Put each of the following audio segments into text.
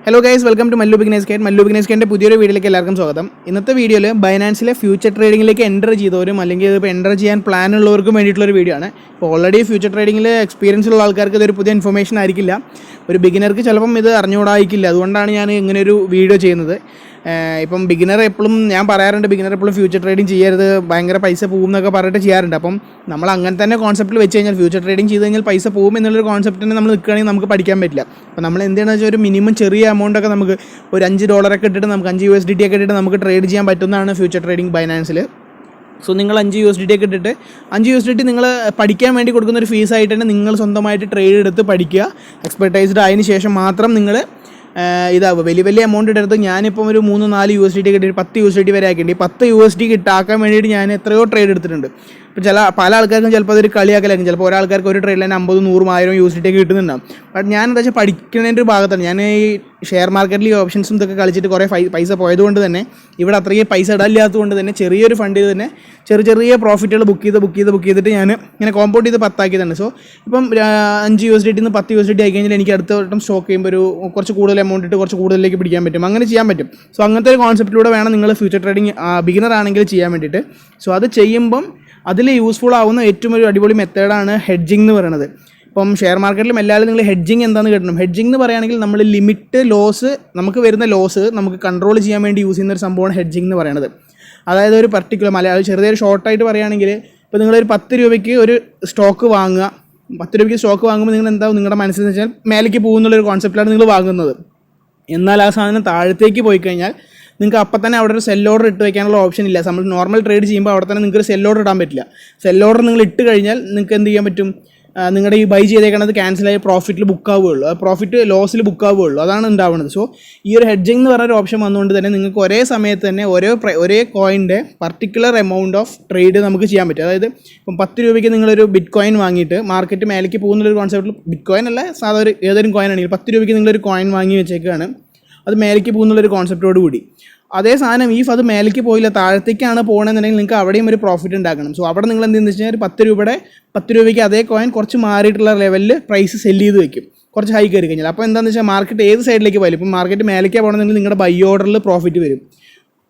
Hello guys, welcome to mallubeginnersguide. mallubeginnersguide പുതിയൊരു വീഡിയോയിലേക്ക് എല്ലാവർക്കും സ്വാഗതം. ഇന്നത്തെ വീഡിയോയിൽ ബൈനാൻസിലെ ഫ്യൂച്ചർ ട്രേഡിംഗിലേക്ക് എൻ്റർ ചെയ്തവരും അല്ലെങ്കിൽ ഇപ്പോൾ എൻ്റർ ചെയ്യാൻ പ്ലാൻ ഉള്ളവർക്കും വേണ്ടിയിട്ടുള്ളൊരു വീഡിയോ ആണ്. ഇപ്പോൾ ഓൾറെഡി ഫ്യൂച്ചർ ട്രേഡിംഗിൽ എക്സ്പീരിയൻസ് ഉള്ള ആൾക്കാർക്ക് ഇതൊരു പുതിയ ഇൻഫർമേഷൻ ആയിരിക്കില്ല. ഒരു ബിഗിനർക്ക് ചിലപ്പം ഇത് അറിഞ്ഞുകൂടായിരിക്കില്ല. അതുകൊണ്ടാണ് ഞാൻ ഇങ്ങനെയൊരു വീഡിയോ ചെയ്യുന്നത്. ഇപ്പം ബിഗിനർ എപ്പോഴും ഞാൻ പറയാറുണ്ട്, ബിഗിനർ എപ്പോഴും ഫ്യൂച്ചർ ട്രേഡിംഗ് ചെയ്യരുത്, ഭയങ്കര പൈസ പോകും എന്നൊക്കെ പറഞ്ഞിട്ട് ചെയ്യാറുണ്ട്. അപ്പം നമ്മൾ അങ്ങനെ തന്നെ കോൺസെപ്റ്റിൽ വെച്ച് കഴിഞ്ഞാൽ ഫ്യൂച്ചർ ട്രേഡിംഗ് ചെയ്ത് കഴിഞ്ഞാൽ പൈസ പോകും എന്നുള്ളൊരു കോൺസെപ്റ്റിനെ നമ്മൾ നിൽക്കുകയാണെങ്കിൽ നമുക്ക് പഠിക്കാൻ പറ്റില്ല. അപ്പോൾ നമ്മൾ എന്തെന്ന് വെച്ചാൽ ഒരു മിനിമം ചെറിയ എമൗണ്ടൊക്കെ നമുക്ക് ഒരു $5 ഇട്ടിട്ട് നമുക്ക് $5 ഒക്കെ ഇട്ടിട്ട് നമുക്ക് ട്രേഡ് ചെയ്യാൻ പറ്റുന്നതാണ് ഫ്യൂച്ചർ ട്രേഡിംഗ് ബൈനാൻസിൽ. സോ നിങ്ങൾ $5 ഒക്കെ ഇട്ടിട്ട് $5 നിങ്ങൾ പഠിക്കാൻ വേണ്ടി കൊടുക്കുന്ന ഒരു ഫീസായിട്ട് തന്നെ നിങ്ങൾ സ്വന്തമായിട്ട് ട്രേഡ് എടുത്ത് പഠിക്കുക. എക്സ്പെർട്ടൈസ്ഡ് ആയതിനു ശേഷം മാത്രം നിങ്ങൾ ഇതാവുക. വലിയ എമൗണ്ട് എടുത്ത് ഞാനിപ്പം ഒരു $3-4 ഒക്കെ ഇട്ടിട്ട് $10 വരെ ആക്കിയിട്ടുണ്ട്. ഈ $10 കിട്ടാക്കാൻ വേണ്ടിയിട്ട് ഞാൻ എത്രയോ ട്രേഡ് എടുത്തിട്ടുണ്ട്. ഇപ്പോൾ പല ആൾക്കാർക്കും ചിലപ്പോൾ അതൊരു കളിയാക്കലായിരിക്കും. ചിലപ്പോൾ ഒരാൾക്കാർക്ക് ഒരു ട്രേഡിൽ തന്നെ $50-100-1000 ഒക്കെ കിട്ടുന്നുണ്ടാവും. ബട്ട് ഞാൻ എന്താ വെച്ചാൽ പഠിക്കുന്നതിൻ്റെ ഒരു ഭാഗത്താണ്. ഞാൻ ഈ ഷെയർ മാർക്കറ്റിൽ ഈ ഓപ്ഷൻസും ഇതൊക്കെ കളിച്ചിട്ട് കുറേ പൈസ പോയതുകൊണ്ട് തന്നെ ഇവിടെ അത്രയും പൈസ ഇടാനില്ലാത്തതുകൊണ്ട് തന്നെ ചെറിയൊരു ഫണ്ട് ചെയ്ത് തന്നെ ചെറിയ പ്രോഫിറ്റുകൾ ബുക്ക് ചെയ്തിട്ട് ഞാൻ ഇങ്ങനെ കോമ്പൗണ്ട് ചെയ്ത് 10 ആക്കിയതാണ്. സോ ഇപ്പം $5 നിന്ന് $10 ആയി കഴിഞ്ഞാൽ എനിക്ക് അടുത്ത വട്ടം സ്റ്റോക്ക് ചെയ്യുമ്പോൾ ഒരു കുറച്ച് കൂടുതൽ എമൗണ്ട് ഇട്ട് കുറച്ച് കൂടുതലേക്ക് പിടിക്കാൻ പറ്റും, അങ്ങനെ ചെയ്യാൻ പറ്റും. സോ അങ്ങനത്തെ ഒരു കോൺസെപ്റ്റിലൂടെ വേണം നിങ്ങൾ ഫ്യൂച്ചർ ട്രേഡിംഗ് ബിഗിനർ ആണെങ്കിൽ ചെയ്യാൻ വേണ്ടിയിട്ട്. സോ അത് ചെയ്യുമ്പം അതിൽ യൂസ്ഫുൾ ആവുന്ന ഏറ്റവും ഒരു അടിപൊളി മെത്തേഡാണ് ഹെഡ്ജിങ് എന്ന് പറയുന്നത്. ഇപ്പം ഷെയർ മാർക്കറ്റിലും എല്ലാവരും നിങ്ങൾ ഹെഡ്ജിങ് എന്താണെന്ന് കേട്ടണം. ഹെഡ്ജിങ് എന്ന് പറയുകയാണെങ്കിൽ നമ്മൾ ലിമിറ്റ് ലോസ്, നമുക്ക് വരുന്ന ലോസ് നമുക്ക് കൺട്രോൾ ചെയ്യാൻ വേണ്ടി യൂസ് ചെയ്യുന്ന ഒരു സംഭവമാണ് ഹെഡ്ജിങ് എന്ന് പറയുന്നത്. അതായത് ഒരു പർട്ടിക്കുലർ ചെറിയൊരു ഷോർട്ടായിട്ട് പറയുകയാണെങ്കിൽ ഇപ്പോൾ നിങ്ങളൊരു $10 ഒരു സ്റ്റോക്ക് വാങ്ങുക. $10 സ്റ്റോക്ക് വാങ്ങുമ്പോൾ നിങ്ങൾ എന്താവും നിങ്ങളുടെ മനസ്സിൽ എന്ന് വെച്ചാൽ മേലേക്ക് പോകുന്നുള്ളൊരു കോൺസെപ്റ്റിലാണ് നിങ്ങൾ വാങ്ങുന്നത്. എന്നാൽ ആ സാധനം താഴത്തേക്ക് പോയി കഴിഞ്ഞാൽ നിങ്ങൾക്ക് അപ്പം തന്നെ അവിടെ ഒരു സെൽ ഓർഡർ ഇട്ട് വയ്ക്കാനുള്ള ഓപ്ഷൻ ഇല്ല. നമ്മൾ നോർമൽ ട്രേഡ് ചെയ്യുമ്പോൾ അവിടെ തന്നെ നിങ്ങൾക്ക് ഒരു സെൽ ഓർഡർ ഇടാൻ പറ്റില്ല. സെൽ ഓർഡർ നിങ്ങൾ ഇട്ട് കഴിഞ്ഞാൽ നിങ്ങൾക്ക് എന്ത് ചെയ്യാൻ പറ്റും, നിങ്ങളുടെ ഈ ബൈ ചെയ്തേക്കണത് ക്യാൻസലായി പ്രോഫിറ്റിൽ ബുക്ക് ആവുകയുള്ളൂ, പ്രോഫിറ്റ് ലോസിൽ ബുക്ക് ആവുകയുള്ളൂ, അതാണ് ഉണ്ടാവുന്നത്. സോ ഈ ഒരു ഹെഡ്ജിങ് എന്ന് പറഞ്ഞൊരു ഓപ്ഷൻ വന്നുകൊണ്ട് തന്നെ നിങ്ങൾക്ക് ഒരേ സമയത്ത് തന്നെ ഒരേ കോയിൻ്റെ പർട്ടിക്കുലർ എമൗണ്ട് ഓഫ് ട്രേഡ് നമുക്ക് ചെയ്യാൻ പറ്റും. അതായത് ഇപ്പം $10 നിങ്ങളൊരു ബിറ്റ് കോയിൻ വാങ്ങിയിട്ട് മാർക്കറ്റ് മേലേക്ക് പോകുന്നൊരു കോൺസെപ്റ്റിൽ, ബിറ്റ് കോയിൻ അല്ല സാധാരണ ഏതൊരു കോയിൻ ആണെങ്കിൽ $10 നിങ്ങളൊരു കോയിൻ വാങ്ങി വെച്ചേക്കാണ്, അത് മേലേക്ക് പോകുന്നുള്ളൊരു കോൺസെപ്റ്റോട് കൂടി. അതേ സാധനം അത് മേലേക്ക് പോയില്ല, താഴത്തേക്കാണ് പോകണമെന്നുണ്ടെങ്കിൽ നിങ്ങൾക്ക് അവിടെയും ഒരു പ്രോഫിറ്റ് ഉണ്ടാക്കണം. സോ അവിടെ നിങ്ങൾ എന്തെന്ന് വെച്ച് കഴിഞ്ഞാൽ $10 അതേ കോയിൻ കുറച്ച് മാറിയിട്ടുള്ള ലെവലിൽ പ്രൈസ് സെല്ല് ചെയ്ത് വെക്കും, കുറച്ച് ഹൈ കയറി കഴിഞ്ഞാൽ. അപ്പോൾ എന്താണെന്ന് വെച്ചാൽ മാർക്കറ്റ് ഏത് സൈഡിലേക്ക് പോയാലും, ഇപ്പം മാർക്കറ്റ് മേലേക്ക് പോകണമെങ്കിൽ നിങ്ങളുടെ ബൈ ഓർഡറിൽ പ്രോഫിറ്റ് വരും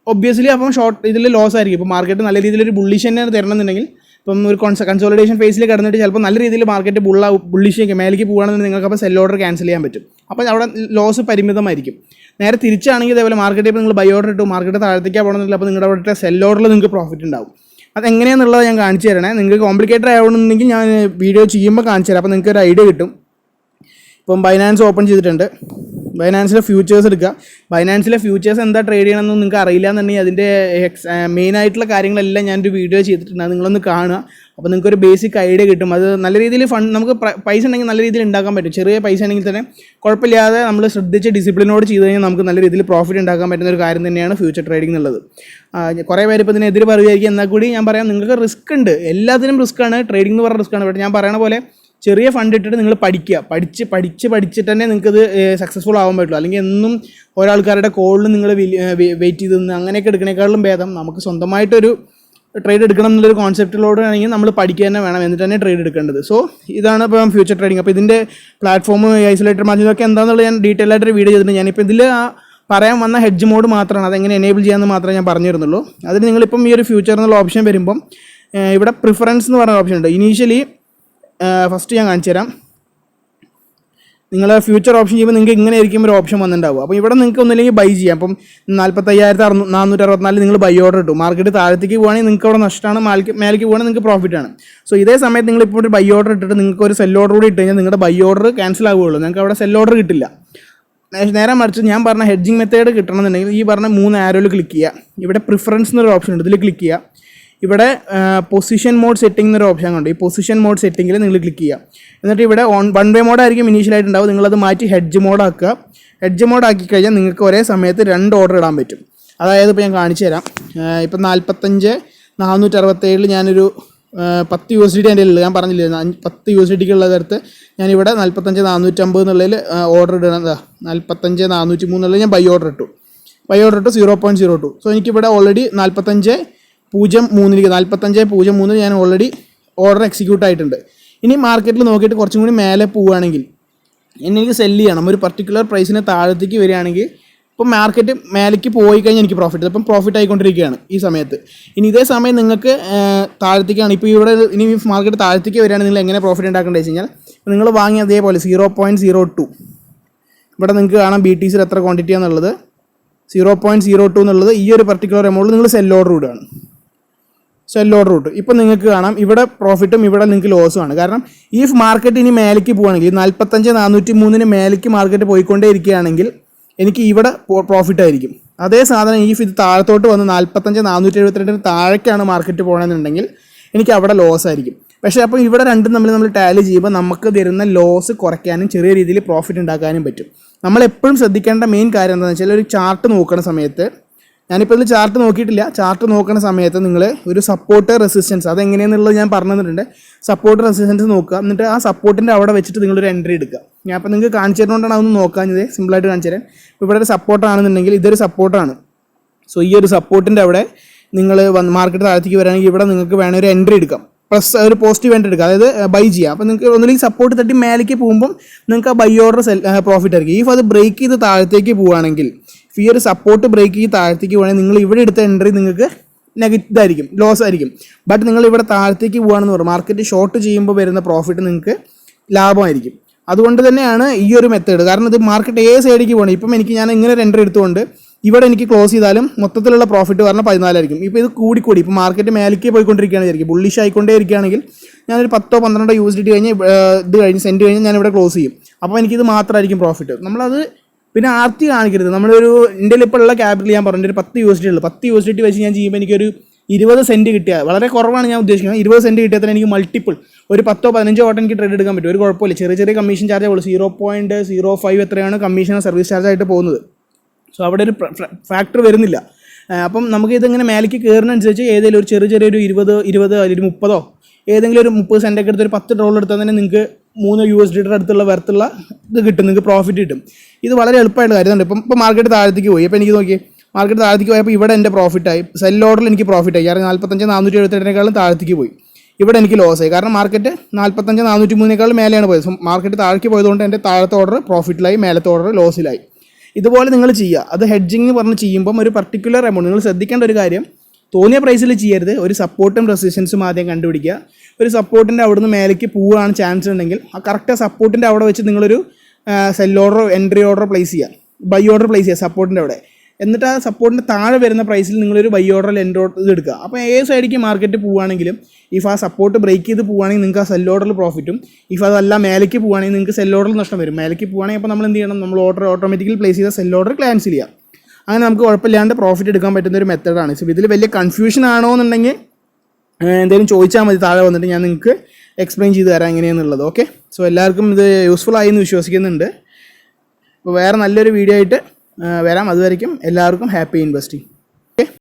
ഒബ്വിയസ്ലി. അപ്പം ഇതിൽ ലോസ് ആയിരിക്കും. ഇപ്പോൾ മാർക്കറ്റ് നല്ല രീതിയിലൊരു ബുള്ളിഷ് തന്നെ തരണമെന്നുണ്ടെങ്കിൽ, ഇപ്പം ഒരു കൺസോളിഡേഷൻ ഫേസിൽ കിടന്നിട്ട് ചിലപ്പോൾ നല്ല രീതിയിൽ മാർക്കറ്റ് ബുള്ളിഷ് മേലേക്ക് പോകുകയാണെന്നുണ്ടെങ്കിൽ നിങ്ങൾക്ക് അപ്പോൾ സെൽ ഓർഡർ ക്യാൻസൽ ചെയ്യാൻ പറ്റും. അപ്പോൾ അവിടെ ലോസ് പരിമിതമായിരിക്കും. നേരെ തിരിച്ചാണെങ്കിൽ ഇതേപോലെ മാർക്കറ്റ് ഇപ്പോൾ നിങ്ങൾ ബൈ ഓർഡർ ഇട്ടു, മാർക്കറ്റ് താഴത്തേക്ക് പോകണമെന്നില്ല, അപ്പോൾ നിങ്ങളുടെ അവിടെ സെൽ ഓർഡറിൽ നിങ്ങൾക്ക് പ്രോഫിറ്റ് ഉണ്ടാവും. അതെങ്ങനെയാണെന്നുള്ളത് ഞാൻ കാണിച്ചു തരണേ. നിങ്ങൾക്ക് കോംപ്ലിക്കേറ്റഡ് ആവണമെന്നുണ്ടെങ്കിൽ ഞാൻ വീഡിയോ ചെയ്യുമ്പോൾ കാണിച്ചു തരാം, അപ്പോൾ നിങ്ങൾക്ക് ഒരു ഐഡിയ കിട്ടും. ഇപ്പം ബൈനാൻസ് ഓപ്പൺ ചെയ്തിട്ടുണ്ട്. ബൈനാൻസിലെ ഫ്യൂച്ചേഴ്സ് എടുക്കുക. ബൈനാൻസിലെ ഫ്യൂച്ചേഴ്സ് എന്താ ട്രേഡ് ചെയ്യണമെന്ന് നിങ്ങൾക്ക് അറിയില്ല എന്നുണ്ടെങ്കിൽ അതിൻ്റെ മെയിനായിട്ടുള്ള കാര്യങ്ങളെല്ലാം ഞാനൊരു വീഡിയോ ചെയ്തിട്ടുണ്ട്, അത് നിങ്ങളൊന്ന് കാണുക. അപ്പോൾ നിങ്ങൾക്കൊരു ബേസിക് ഐഡിയ കിട്ടും. അത് നല്ല രീതിയിൽ നമുക്ക് പൈസ ഉണ്ടെങ്കിൽ നല്ല രീതിയിൽ ഉണ്ടാക്കാൻ പറ്റും. ചെറിയ പൈസ ആണെങ്കിൽ തന്നെ കുഴപ്പമില്ലാതെ നമ്മൾ ശ്രദ്ധിച്ച് ഡിസിപ്ലിനോട് ചെയ്ത് കഴിഞ്ഞാൽ നമുക്ക് നല്ല രീതിയിൽ പ്രോഫിറ്റ് ഉണ്ടാക്കാൻ പറ്റുന്ന ഒരു കാര്യം തന്നെയാണ് ഫ്യൂച്ചർ ട്രേഡിംഗ് എന്നുള്ളത്. കുറേ പേര് ഇപ്പോൾ ഇതിനെതിരെ പറയുമായിരിക്കും. എന്നാൽ കൂടി ഞാൻ പറയാം, നിങ്ങൾക്ക് റിസ്ക് ഉണ്ട്, എല്ലാത്തിനും റിസ്ക്കാണ്. ട്രേഡിംഗ് എന്ന് പറഞ്ഞ റിസ്ക്കാണ്. ബട്ട് ഞാൻ പറയണ പോലെ ചെറിയ ഫണ്ട് ഇട്ടിട്ട് നിങ്ങൾ പഠിച്ചിട്ട് തന്നെ നിങ്ങൾക്കത് സക്സസ്ഫുൾ ആവാൻ പറ്റുള്ളൂ. അല്ലെങ്കിൽ എന്നും ഒരാൾക്കാരുടെ കോളിൽ നിങ്ങൾ വെയിറ്റ് ചെയ്ത് നിന്ന് അങ്ങനെയൊക്കെ എടുക്കണേക്കാളും ഭേദം നമുക്ക് സ്വന്തമായിട്ടൊരു ട്രേഡ് എടുക്കണം എന്നുള്ളൊരു കോൺസെപ്റ്റിലോട് ആണെങ്കിൽ നമ്മൾ പഠിക്കുക തന്നെ വേണം, എന്നിട്ട് തന്നെ ട്രേഡ് എടുക്കേണ്ടത്. സോ ഇതാണ് ഇപ്പം ഫ്യൂച്ചർ ട്രേഡിംഗ്. അപ്പോൾ ഇതിൻ്റെ പ്ലാറ്റ്ഫോം, ഐസൊലേറ്റഡ് മാർജിൻ ഒക്കെ എന്താണെന്നുള്ളത് ഞാൻ ഡീറ്റെയിൽ ആയിട്ടൊരു വീഡിയോ ചെയ്തിട്ടുണ്ട്. ഞാനിപ്പോൾ ഇതിൽ പറയാൻ വന്ന ഹെഡ്ജ് മോഡ് മാത്രമാണ്, അതെങ്ങനെ എനേബിൾ ചെയ്യാമെന്ന് മാത്രമേ ഞാൻ പറഞ്ഞു തരുന്നുള്ളൂ. അതിന് നിങ്ങളിപ്പം ഈ ഒരു ഫ്യൂച്ചർ എന്നുള്ള ഓപ്ഷൻ വരുമ്പം ഇവിടെ പ്രിഫറൻസ് എന്ന് പറയുന്ന ഓപ്ഷൻ ഉണ്ട്. ഇനീഷ്യലി ഫസ്റ്റ് ഞാൻ കാണിച്ചു തരാം. നിങ്ങൾ ഫ്യൂച്ചർ ഓപ്ഷൻ ചെയ്യുമ്പോൾ നിങ്ങൾക്ക് ഇങ്ങനെ ആയിരിക്കും ഒരു ഓപ്ഷൻ വന്നിട്ടുണ്ടാവും. അപ്പോൾ ഇവിടെ നിങ്ങൾക്ക് ഒന്നുമില്ലെങ്കിൽ ബൈ ചെയ്യാം. അപ്പം 45,464 നിങ്ങൾ ബൈ ഓർഡർ ഇട്ടു, മാർക്കറ്റ് താഴത്തേക്ക് പോകുകയാണെങ്കിൽ നിങ്ങൾക്ക് അവിടെ നഷ്ടമാണ്, മേലേക്ക് പോകുകയാണെങ്കിൽ നിങ്ങൾക്ക് പ്രോഫിറ്റാണ്. സോ ഇതേ സമയത്ത് നിങ്ങൾ ഇപ്പോൾ ഒരു ബൈ ഓർഡർ ഇട്ടിട്ട് നിങ്ങൾക്ക് ഒരു സെൽ ഓർഡർ കൂടി ഇട്ട് കഴിഞ്ഞാൽ നിങ്ങളുടെ ബൈ ഓർഡർ ക്യാൻസൽ ആവുകയുള്ളൂ, നിങ്ങൾക്ക് അവിടെ സെൽ ഓർഡർ കിട്ടില്ല. നേരെ മറിച്ച് ഞാൻ പറഞ്ഞ ഹെഡ്ജിങ് മെത്തേഡ് കിട്ടണമെന്നുണ്ടെങ്കിൽ ഈ പറഞ്ഞ 3 ആരോയിൽ ക്ലിക്ക് ചെയ്യുക. ഇവിടെ പ്രിഫറൻസ് എന്നൊരു ഓപ്ഷൻ ഉണ്ട്, ഇതിൽ ക്ലിക്ക് ചെയ്യുക. ഇവിടെ പൊസിഷൻ മോഡ് സെറ്റിംഗ് എന്നൊരു ഓപ്ഷൻ ഉണ്ട്. ഈ പൊസിഷൻ മോഡ് സെറ്റിങ്ങിൽ നിങ്ങൾ ക്ലിക്ക് ചെയ്യുക. എന്നിട്ട് ഇവിടെ വൺ വേ മോഡായിരിക്കും ഇനീഷ്യലായിട്ട് ഉണ്ടാവും. നിങ്ങളത് മാറ്റി ഹെഡ്ജ് മോഡ് ആക്കുക. ഹെഡ്ജ് മോഡ് ആക്കി കഴിഞ്ഞാൽ നിങ്ങൾക്ക് ഒരേ സമയത്ത് 2 ഓർഡർ ഇടാൻ പറ്റും. അതായത് ഇപ്പോൾ ഞാൻ കാണിച്ചു തരാം. ഇപ്പം 45,467 ഞാനൊരു $10 എൻ്റെ ഉള്ളത് ഞാൻ പറഞ്ഞില്ലേ, $10 ഉള്ളതെടുത്ത് ഞാനിവിടെ 45,450 എന്നുള്ളതിൽ ഓർഡർ ഇടണം. 45,403 എന്നുള്ളത് ഞാൻ ബൈ ഓർഡർ ഇട്ടു 0.02. സോ എനിക്കിവിടെ ഓൾറെഡി 45,03 ഞാൻ ഓൾറെഡി ഓർഡർ എക്സിക്യൂട്ട് ആയിട്ടുണ്ട്. ഇനി മാർക്കറ്റിൽ നോക്കിയിട്ട് കുറച്ചും കൂടി മേലെ പോവുകയാണെങ്കിൽ എനിക്ക് സെല്ല് ചെയ്യണം, ഒരു പർട്ടിക്കുലർ പ്രൈസിന് താഴത്തേക്ക് വരികയാണെങ്കിൽ ഇപ്പോൾ മാർക്കറ്റ് മേലേക്ക് പോയി കഴിഞ്ഞാൽ എനിക്ക് പ്രോഫിറ്റ്, ഇപ്പം പ്രോഫിറ്റ് ആയിക്കൊണ്ടിരിക്കുകയാണ് ഈ സമയത്ത്. ഇനി ഇതേ സമയം നിങ്ങൾക്ക് താഴത്തേക്കാണ്, ഇപ്പോൾ ഇവിടെ ഇനി മാർക്കറ്റ് താഴത്തേക്ക് വരികയാണെങ്കിൽ നിങ്ങൾ എങ്ങനെ പ്രോഫിറ്റ് ഉണ്ടാക്കേണ്ടത് വെച്ച് കഴിഞ്ഞാൽ, നിങ്ങൾ വാങ്ങിയ അതേപോലെ 0.02 ഇവിടെ നിങ്ങൾക്ക് കാണാം ബി ടി സിയിൽ എത്ര ക്വാണ്ടിറ്റി ആണെന്നുള്ളത്. 0.02 എന്നുള്ളത് ഈ ഒരു പർട്ടിക്കുലർ എമൗണ്ട് നിങ്ങൾ സെൽ ഓർഡർ ഇടുകയാണ്, സെൽ ഓർഡർ ഇട്ടു. ഇപ്പോൾ നിങ്ങൾക്ക് കാണാം ഇവിടെ പ്രോഫിറ്റും ഇവിടെ നിങ്ങൾക്ക് ലോസും ആണ്. കാരണം ഈ മാർക്കറ്റ് ഇനി മേലേക്ക് പോവുകയാണെങ്കിൽ 45,403 മേലേക്ക് മാർക്കറ്റ് പോയിക്കൊണ്ടേ ഇരിക്കുകയാണെങ്കിൽ എനിക്ക് ഇവിടെ പ്രോഫിറ്റ് ആയിരിക്കും. അതേ സാധനം ഈ ഇത് താഴത്തോട്ട് വന്ന് 45,472 താഴേക്കാണ് മാർക്കറ്റ് പോകണമെന്നുണ്ടെങ്കിൽ എനിക്ക് അവിടെ ലോസ് ആയിരിക്കും. പക്ഷേ അപ്പോൾ ഇവിടെ രണ്ടും നമ്മൾ ടാലി ചെയ്യുമ്പോൾ നമുക്ക് വരുന്ന ലോസ് കുറയ്ക്കാനും ചെറിയ രീതിയിൽ പ്രോഫിറ്റ് ഉണ്ടാക്കാനും പറ്റും. നമ്മളെപ്പോഴും ശ്രദ്ധിക്കേണ്ട മെയിൻ കാര്യം എന്താണെന്ന് വെച്ചാൽ, ഒരു ചാർട്ട് നോക്കുന്ന സമയത്ത്, ഞാനിപ്പോൾ ഇതിൽ ചാർട്ട് നോക്കിയിട്ടില്ല, ചാർട്ട് നോക്കുന്ന സമയത്ത് നിങ്ങൾ ഒരു സപ്പോർട്ട് റെസിസ്റ്റൻസ് അതെങ്ങനെയാണെന്നുള്ളത് ഞാൻ പറഞ്ഞു തന്നിട്ടുണ്ട്. സപ്പോർട്ട് റെസിസ്റ്റൻസ് നോക്കുക, എന്നിട്ട് ആ സപ്പോർട്ടിൻ്റെ അവിടെ വെച്ചിട്ട് നിങ്ങളൊരു എൻട്രി എടുക്കുക. ഞാൻ അപ്പോൾ നിങ്ങൾക്ക് കാണിച്ചു തരുന്നതുകൊണ്ടാണ് അതൊന്ന് നോക്കാഞ്ഞത്, സിമ്പിളായിട്ട് കാണിച്ചു തരാൻ. ഇവിടെ ഒരു സപ്പോർട്ടാണെന്നുണ്ടെങ്കിൽ ഇതൊരു സപ്പോർട്ടാണ്. സോ ഈ ഒരു സപ്പോർട്ടിൻ്റെ അവിടെ നിങ്ങൾ മാർക്കറ്റ് താഴത്തേക്ക് വരികയാണെങ്കിൽ ഇവിടെ നിങ്ങൾക്ക് വേണമെങ്കിൽ ഒരു എൻട്രി എടുക്കാം, പ്ലസ് ഒരു പോസിറ്റീവ് എൻട്രി എടുക്കുക, അതായത് ബൈ ചെയ്യാം. അപ്പോൾ നിങ്ങൾക്ക് ഒന്നുമില്ലെങ്കിൽ സപ്പോർട്ട് തട്ടി മേലേക്ക് പോകുമ്പം നിങ്ങൾക്ക് ആ ബൈ ഓർഡർ പ്രോഫിറ്റ് ആയിരിക്കും. ഈ അത് ബ്രേക്ക് ചെയ്ത് താഴത്തേക്ക് പോവുകയാണെങ്കിൽ, ഈ ഒരു സപ്പോർട്ട് ബ്രേക്ക് ചെയ്ത് താഴത്തേക്ക് പോകുകയാണെങ്കിൽ നിങ്ങൾ ഇവിടെ എടുത്ത എൻട്രി നിങ്ങൾക്ക് നെഗറ്റീവായിരിക്കും, ലോസ് ആയിരിക്കും. ബട്ട് നിങ്ങൾ ഇവിടെ താഴത്തേക്ക് പോകുകയാണെന്ന് പറയും, മാർക്കറ്റ് ഷോർട്ട് ചെയ്യുമ്പോൾ വരുന്ന പ്രോഫിറ്റ് നിങ്ങൾക്ക് ലാഭമായിരിക്കും. അതുകൊണ്ട് തന്നെയാണ് ഈ ഒരു മെത്തേഡ്. കാരണം ഇത് മാർക്കറ്റ് ഏത് സൈഡിലേക്ക് പോകണം. ഇപ്പം ഞാൻ ഇങ്ങനെ ഒരു എൻട്രി എടുത്തുകൊണ്ട് ഇവിടെ എനിക്ക് ക്ലോസ് ചെയ്താലും മൊത്തത്തിലുള്ള പ്രോഫിറ്റ് പറഞ്ഞാൽ 14 ആയിരിക്കും. ഇപ്പോൾ ഇത് കൂടിക്കൂടി ഇപ്പോൾ മാർക്കറ്റ് മേലേക്ക് പോയിക്കൊണ്ടിരിക്കുകയാണെങ്കിൽ, ബുള്ളിഷ് ആയിക്കൊണ്ടേ ഇരിക്കുകയാണെങ്കിൽ ഞാനൊരു 10-12 USDT കഴിഞ്ഞ് ഇത് കഴിഞ്ഞ് സെൻറ്റ് കഴിഞ്ഞ് ഞാനിവിടെ ക്ലോസ് ചെയ്യും. അപ്പോൾ എനിക്കിത് മാത്രമായിരിക്കും പ്രോഫിറ്റ്. നമ്മളത് പിന്നെ ആർത്തി കാണിക്കരുത്. നമ്മളൊരു ഇന്ത്യയിൽ ഇപ്പോൾ ഉള്ള ക്യാപിറ്റൽ ഞാൻ പറഞ്ഞൊരു 10 USDT ഉള്ളൂ. 10 USDT വെച്ച് ഞാൻ ചെയ്യുമ്പോൾ എനിക്കൊരു 20 സെൻറ്റ് കിട്ടിയാൽ, വളരെ കുറവാണ് ഞാൻ ഉദ്ദേശിക്കുന്നത്, 20 സെൻറ്റ് കിട്ടിയാൽ തന്നെ എനിക്ക് മൾട്ടിപ്പിൾ ഒരു 10-15 വട്ടം എനിക്ക് ട്രേഡ് എടുക്കാൻ പറ്റും. ഒരു കുഴപ്പമില്ല. ചെറിയ കമ്മീഷൻ ചാർജ് ഉള്ളൂ, 0.05 എത്രയാണ് കമ്മീഷൻ സർവീസ് ചാർജ് ആയിട്ട് പോകുന്നത്. സോ അവിടെ ഒരു ഫാക്ടർ വരുന്നില്ല. അപ്പം നമുക്ക് ഇതിങ്ങനെ മേലേക്ക് കയറുന്നതനുസരിച്ച് ഏതെങ്കിലും ഒരു ചെറിയൊരു 20 അല്ലെങ്കിൽ 30 ഏതെങ്കിലും ഒരു 30 സെൻറ്റൊക്കെ എടുത്ത് ഒരു $10 എടുത്താൽ തന്നെ നിങ്ങൾക്ക് 3 USDT അടുത്തുള്ള വരത്തുള്ള ഇത് കിട്ടും, നിങ്ങൾക്ക് പ്രോഫിറ്റ് കിട്ടും. ഇത് വളരെ എളുപ്പമായിട്ട് കാര്യമുണ്ട്. ഇപ്പോൾ മാർക്കറ്റ് താഴത്തേക്ക് പോയി, അപ്പോൾ എനിക്ക് നോക്കി മാർക്കറ്റ് താഴത്തേക്ക് പോയപ്പോൾ ഇവിടെ എൻ്റെ പ്രോഫിറ്റായി, സെൽ ഓർഡറിൽ എനിക്ക് പ്രോഫിറ്റായി. കാരണം 45,472 താഴത്തേക്ക് പോയി, ഇവിടെ എനിക്ക് ലോസ് ആയി. കാരണം മാർക്കറ്റ് 45,403 മേലെയാണ് പോയത്. സോ മാർക്കറ്റ് താഴേക്ക് പോയതുകൊണ്ട് എൻ്റെ താഴത്തെ ഓർഡർ പ്രോഫിറ്റിലായി, മേലത്തെ ഓർഡർ ലോസിലായി. ഇതുപോലെ നിങ്ങൾ ചെയ്യുക. അത് ഹെഡ്ജിങ് എന്ന് പറഞ്ഞ് ചെയ്യുമ്പം ഒരു പർട്ടിക്കുലർ എമൗണ്ട് നിങ്ങൾ ശ്രദ്ധിക്കേണ്ട ഒരു കാര്യം, തോന്നിയ പ്രൈസിൽ ചെയ്യരുത്. ഒരു സപ്പോർട്ടും റെസിസ്റ്റൻസും ആദ്യം കണ്ടുപിടിക്കുക. ഒരു സപ്പോർട്ടിൻ്റെ അവിടുന്ന് മേലേക്ക് പോകാൻ ചാൻസ് ഉണ്ടെങ്കിൽ ആ കറക്റ്റ് സപ്പോർട്ടിൻ്റെ അവിടെ വെച്ച് നിങ്ങളൊരു sell order entry order place ചെയ്യുക, ബൈ ഓർഡർ പ്ലേസ് ചെയ്യുക സപ്പോർട്ടിൻ്റെ അവിടെ. എന്നിട്ട് ആ സപ്പോർട്ടിൻ്റെ താഴെ വരുന്ന പ്രൈസിൽ നിങ്ങളൊരു ബൈ ഓർഡർ എൻട്രി ഓർഡർ ഇത് എടുക്കുക. അപ്പോൾ ഏത് സൈഡിലേക്ക് മാർക്കറ്റ് പോവുകയാണെങ്കിലും, ഇഫ് ആ സപ്പോർട്ട് ബ്രേക്ക് ചെയ്ത് പോവുകയാണെങ്കിൽ നിങ്ങൾക്ക് ആ സെൽ ഓർഡറിൽ പ്രോഫിറ്റും, ഇഫ് അതല്ല മേലേക്ക് പോവുകയാണെങ്കിൽ നിങ്ങൾക്ക് സെൽ ഓർഡറിൽ നഷ്ടം വരും. മേലേക്ക് പോവുകയാണെങ്കിൽ അപ്പോൾ നമ്മൾ എന്ത് ചെയ്യണം, നമ്മൾ ഓർഡർ ഓട്ടോമാറ്റിക്കലി പ്ലേസ് ചെയ്ത സെൽ ഓർഡർ ക്യാൻസൽ ചെയ്യുക. അങ്ങനെ നമുക്ക് കുഴപ്പമില്ലാണ്ട് പ്രോഫിറ്റ് എടുക്കാൻ പറ്റുന്ന ഒരു മെത്തേഡാണ്. സോ ഇതിൽ വലിയ കൺഫ്യൂഷൻ ആണോ എന്നുണ്ടെങ്കിൽ എന്തെങ്കിലും ചോദിച്ചാൽ മതി, താഴെ വന്നിട്ട് ഞാൻ നിങ്ങൾക്ക് എക്സ്പ്ലെയിൻ ചെയ്ത് തരാം എങ്ങനെയാണെന്നുള്ളത്. ഓക്കെ, സോ എല്ലാവർക്കും ഇത് യൂസ്ഫുൾ ആയി എന്ന് വിശ്വസിക്കുന്നുണ്ട്. അപ്പോൾ വേറെ നല്ലൊരു വീഡിയോ ആയിട്ട് വരാം. അതുവരെയ്ക്കും എല്ലാവർക്കും ഹാപ്പി ഇൻവെസ്റ്റിംഗ്.